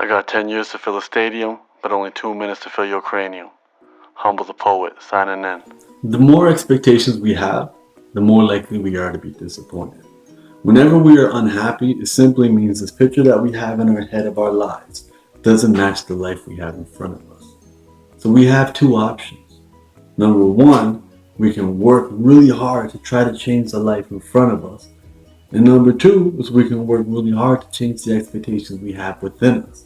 I got 10 years to fill a stadium, but only 2 minutes to fill your cranium. Humble the poet, signing in. The more expectations we have, the more likely we are to be disappointed. Whenever we are unhappy, it simply means this picture that we have in our head of our lives doesn't match the life we have in front of us. So we have two options. Number one, we can work really hard to try to change the life in front of us. And number two is we can work really hard to change the expectations we have within us.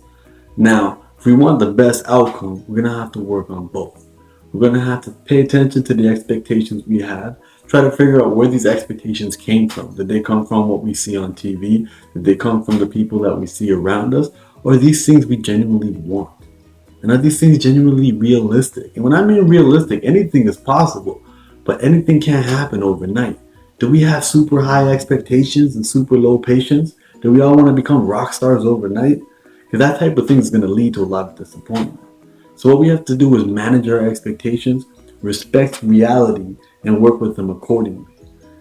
Now, if we want the best outcome, we're going to have to work on both. We're going to have to pay attention to the expectations we have, try to figure out where these expectations came from. Did they come from what we see on TV? Did they come from the people that we see around us? Or are these things we genuinely want? And are these things genuinely realistic? And when I mean realistic, anything is possible, but anything can't happen overnight. Do we have super high expectations and super low patience? Do we all want to become rock stars overnight? Because that type of thing is going to lead to a lot of disappointment. So what we have to do is manage our expectations, respect reality, and work with them accordingly.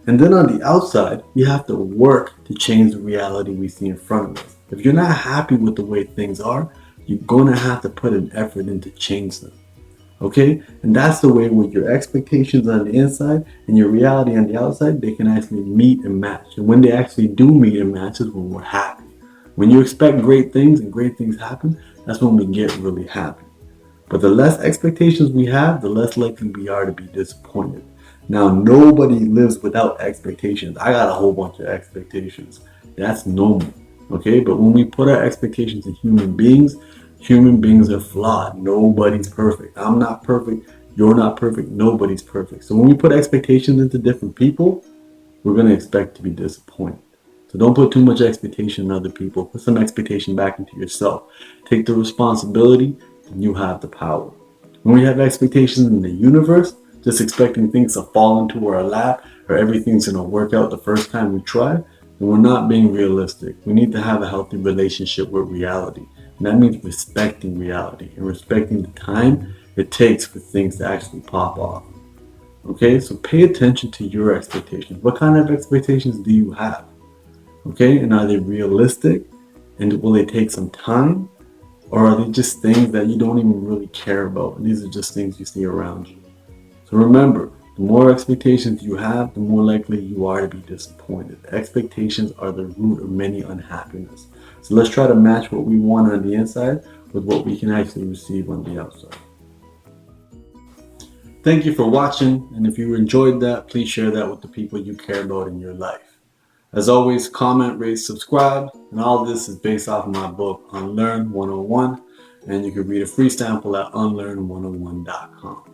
And then on the outside, we have to work to change the reality we see in front of us. If you're not happy with the way things are, you're going to have to put an effort in to change them. Okay? And that's the way with your expectations on the inside and your reality on the outside, they can actually meet and match. And when they actually do meet and match is when we're happy. When you expect great things and great things happen, that's when we get really happy. But the less expectations we have, the less likely we are to be disappointed. Now, nobody lives without expectations. I got a whole bunch of expectations. That's normal. Okay? But when we put our expectations in human beings are flawed. Nobody's perfect. I'm not perfect. You're not perfect. Nobody's perfect. So when we put expectations into different people, we're going to expect to be disappointed. So don't put too much expectation in other people. Put some expectation back into yourself. Take the responsibility, and you have the power. When we have expectations in the universe, just expecting things to fall into our lap or everything's going to work out the first time we try, then we're not being realistic. We need to have a healthy relationship with reality. And that means respecting reality and respecting the time it takes for things to actually pop off. Okay, so pay attention to your expectations. What kind of expectations do you have? Okay, and are they realistic? And will they take some time? Or are they just things that you don't even really care about? And these are just things you see around you. So remember, the more expectations you have, the more likely you are to be disappointed. Expectations are the root of many unhappiness. So let's try to match what we want on the inside with what we can actually receive on the outside. Thank you for watching, and if you enjoyed that, please share that with the people you care about in your life. As always, comment, rate, subscribe, and all this is based off of my book, Unlearn 101, and you can read a free sample at unlearn101.com.